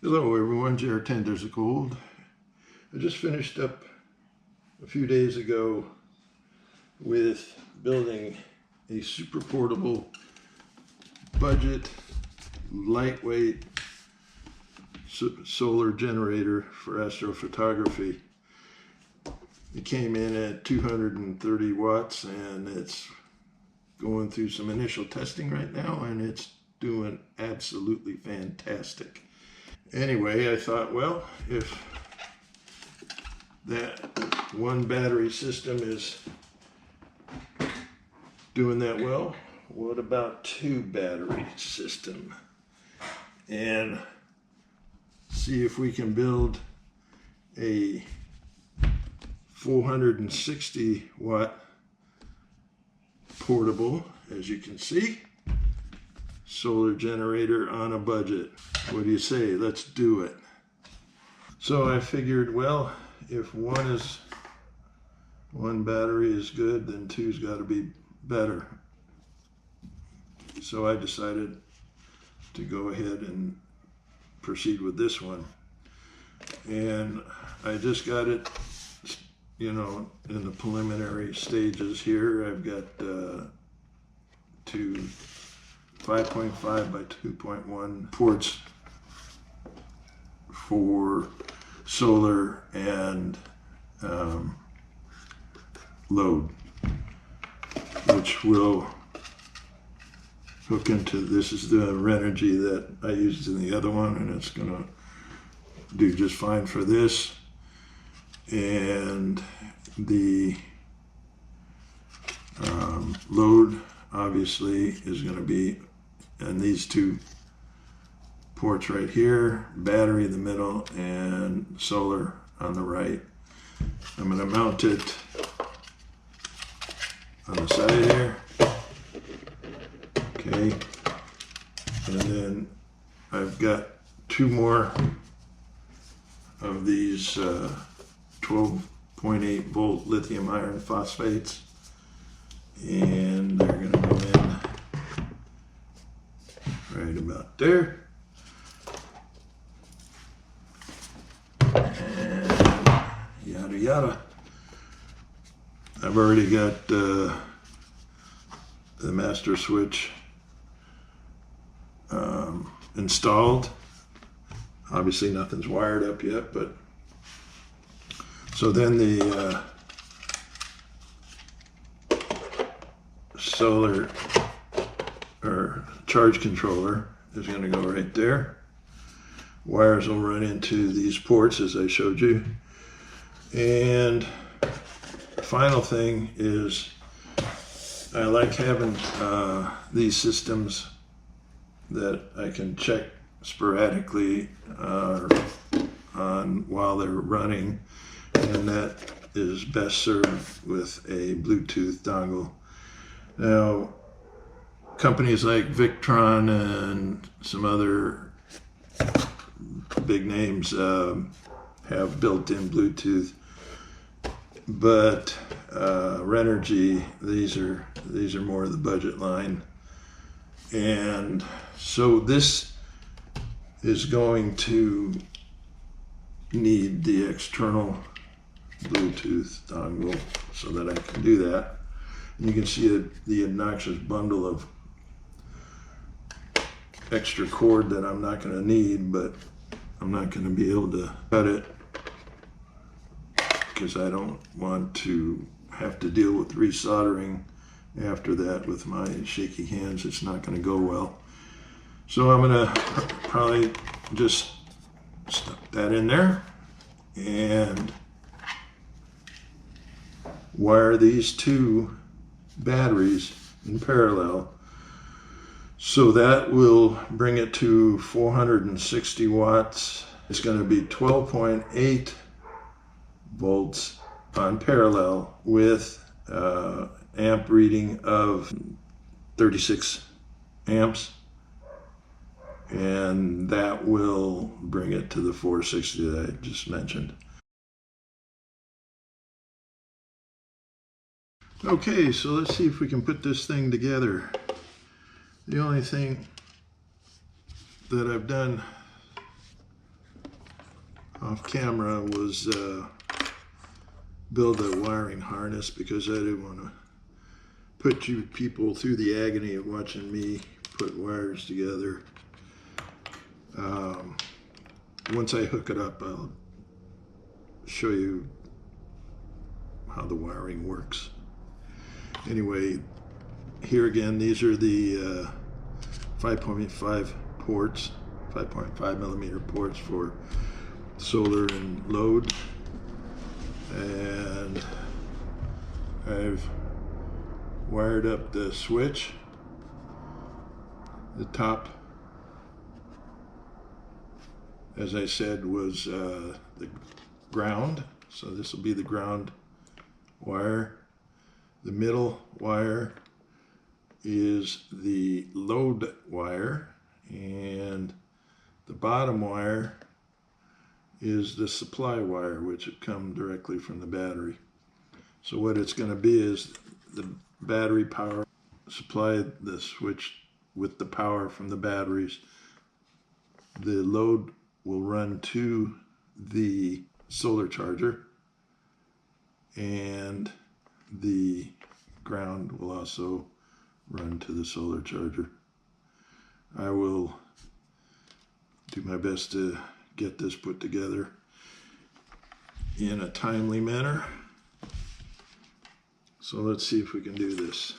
Hello everyone, J.R. Tenders of Gold. I just finished up a few days ago with building a super portable, budget, lightweight solar generator for astrophotography. It came in at 230 watts and it's going through some initial testing right now and it's doing absolutely fantastic. Anyway, I thought, well, if that one battery system is doing that well, what about two battery system? And see if we can build a 460 watt portable, as you can see, solar generator on a budget. What do you say? Let's do it. So I figured, well, if one battery is good, then two's got to be better. So I decided to go ahead and proceed with this one. And I just got it, in the preliminary stages here. I've got two 5.5 by 2.1 ports for solar and load, which will hook into, this is the Renogy that I used in the other one, and it's gonna do just fine for this. And the load obviously is going to be in these two ports right here, battery in the middle and solar on the right. I'm going to mount it on the side here. Okay, and then I've got two more of these 12.8 volt lithium iron phosphates, and they're going to go in right about there. And yada yada. I've already got the master switch installed. Obviously nothing's wired up yet, but so then the solar or charge controller is going to go right there. Wires will run into these ports as I showed you. And the final thing is I like having these systems that I can check sporadically on while they're running, and that is best served with a Bluetooth dongle. Now, companies like Victron and some other big names have built-in Bluetooth, but Renogy, these are more of the budget line. And so this is going to need the external Bluetooth dongle so that I can do that. And you can see the obnoxious bundle of extra cord that I'm not going to need, but I'm not going to be able to cut it because I don't want to have to deal with resoldering after that with my shaky hands. It's not going to go well. So I'm going to probably just stuff that in there and wire these two batteries in parallel. So that will bring it to 460 watts. It's going to be 12.8 volts on parallel with amp reading of 36 amps. And that will bring it to the 460 that I just mentioned. Okay, so let's see if we can put this thing together. The only thing that I've done off camera was build a wiring harness, because I didn't want to put you people through the agony of watching me put wires together. Once I hook it up, I'll show you how the wiring works. Anyway, here again, these are the 5.5 ports, 5.5 millimeter ports for solar and load. And I've wired up the switch. The top, as I said, was the ground, so this will be the ground wire. The middle wire is the load wire, and the bottom wire is the supply wire, which would come directly from the battery. So what it's going to be is the battery power, supply the switch with the power from the batteries. The load will run to the solar charger, and the ground will also run to the solar charger. I will do my best to get this put together in a timely manner. So let's see if we can do this.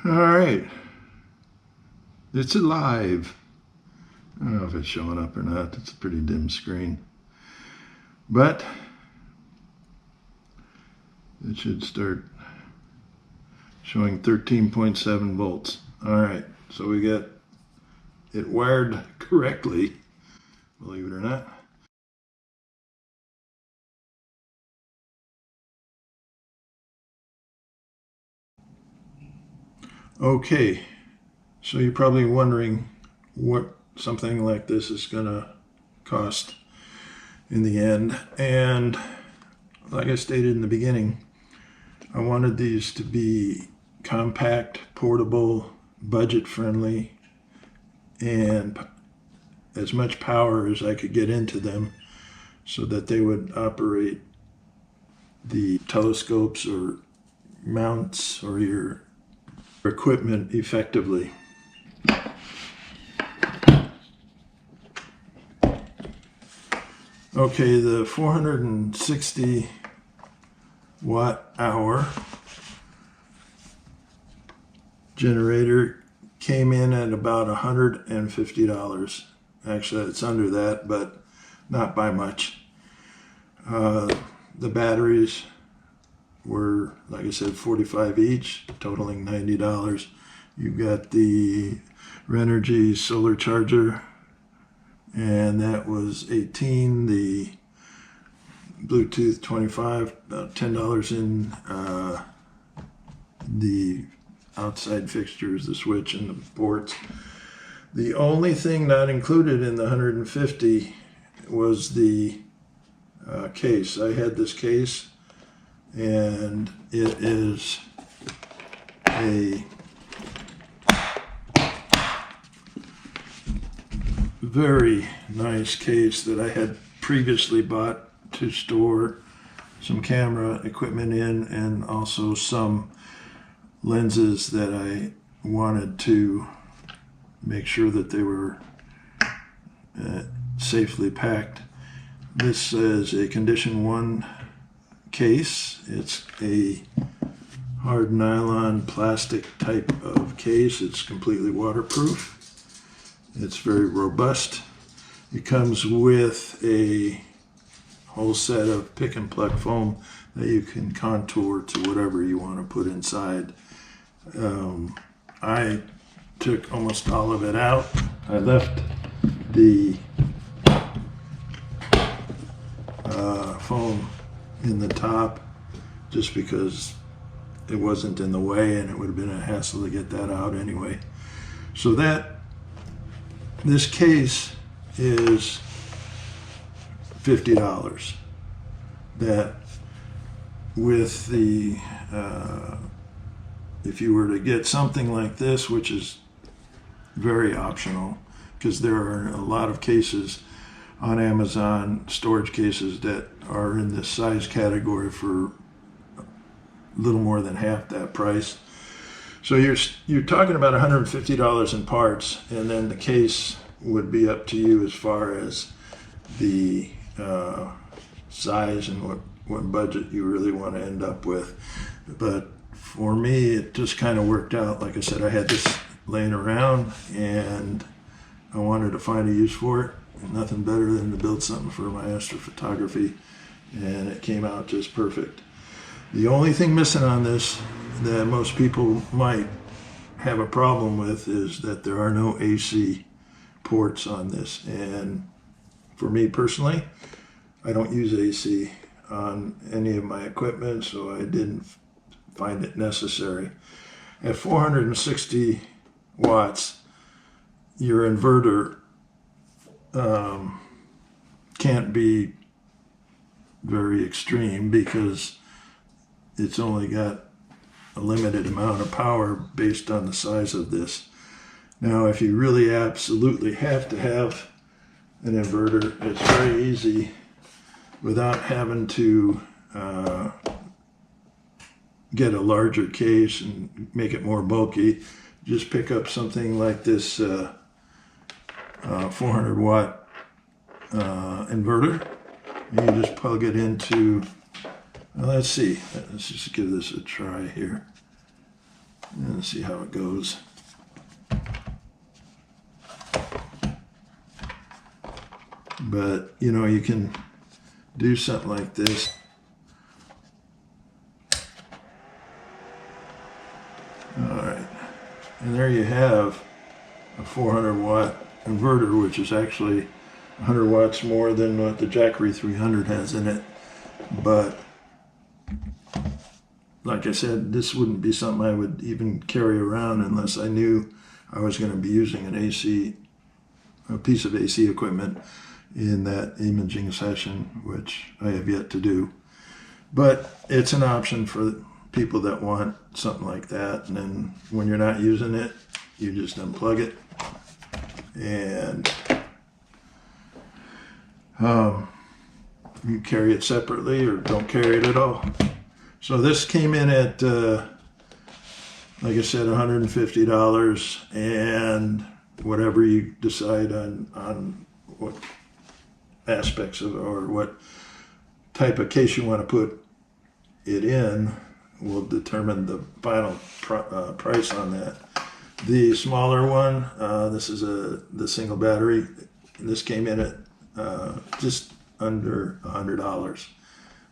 All right, it's alive. I don't know if it's showing up or not. It's a pretty dim screen, but it should start showing 13.7 volts. All right, so we got it wired correctly, believe it or not. Okay, so you're probably wondering what something like this is gonna cost in the end. And like I stated in the beginning, I wanted these to be compact, portable, budget friendly, and as much power as I could get into them so that they would operate the telescopes or mounts or your equipment effectively. Okay, the 460 watt hour generator came in at about $150. Actually, it's under that, but not by much. The batteries were, like I said, 45 each, totaling $90. You've got the Renogy solar charger, and that was 18. The Bluetooth 25, about $10 in the outside fixtures, the switch and the ports. The only thing not included in the 150 was the case. I had this case, and it is a very nice case that I had previously bought to store some camera equipment in, and also some lenses that I wanted to make sure that they were safely packed. This is a condition 1 case. It's a hard nylon plastic type of case. It's completely waterproof. It's very robust. It comes with a whole set of pick and pluck foam that you can contour to whatever you want to put inside. I took almost all of it out. I left the foam in the top just because it wasn't in the way, and it would have been a hassle to get that out anyway. So this case is $50. That with the if you were to get something like this, which is very optional, because there are a lot of cases on Amazon, storage cases, that are in this size category for a little more than half that price. So you're talking about $150 in parts, and then the case would be up to you as far as the size and what budget you really want to end up with. But for me, it just kind of worked out. Like I said, I had this laying around and I wanted to find a use for it. Nothing better than to build something for my astrophotography, and it came out just perfect. The only thing missing on this that most people might have a problem with is that there are no AC ports on this. And for me personally, I don't use AC on any of my equipment, so I didn't find it necessary. At 460 watts, your inverter can't be very extreme because it's only got a limited amount of power based on the size of this. Now, if you really absolutely have to have an inverter, it's very easy without having to get a larger case and make it more bulky. Just pick up something like this 400 watt inverter, and you just plug it into, well, let's see, let's just give this a try here and see how it goes. But you know, you can do something like this. All right, and there you have a 400 watt inverter, which is actually 100 watts more than what the Jackery 300 has in it. But like I said, this wouldn't be something I would even carry around unless I knew I was going to be using a piece of AC equipment in that imaging session, which I have yet to do. But it's an option for people that want something like that. And then when you're not using it, you just unplug it, and you carry it separately or don't carry it at all. So this came in at, like I said, $150, and whatever you decide on what aspects of or what type of case you want to put it in will determine the final price on that. The smaller one, this is the single battery. This came in at just under $100.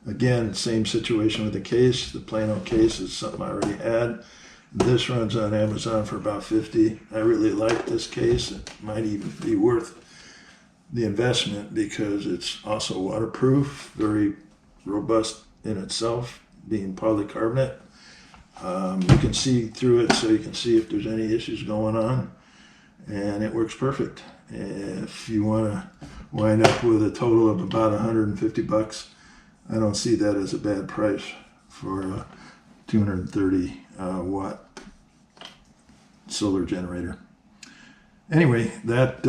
Again, same situation with the case. The Plano case is something I already had. This runs on Amazon for about $50. I really like this case. It might even be worth the investment because it's also waterproof, very robust in itself, being polycarbonate. You can see through it, so you can see if there's any issues going on, and it works perfect. If you want to wind up with a total of about $150, I don't see that as a bad price for a 230 watt solar generator. Anyway, that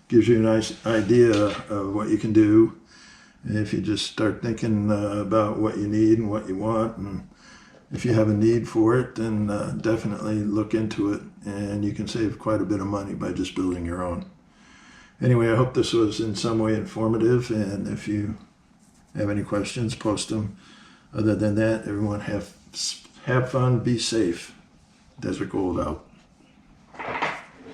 gives you a nice idea of what you can do. If you just start thinking about what you need and what you want, and if you have a need for it, then definitely look into it, and you can save quite a bit of money by just building your own. Anyway, I hope this was in some way informative, and if you have any questions, post them. Other than that, everyone have fun, be safe. Desert Gold out.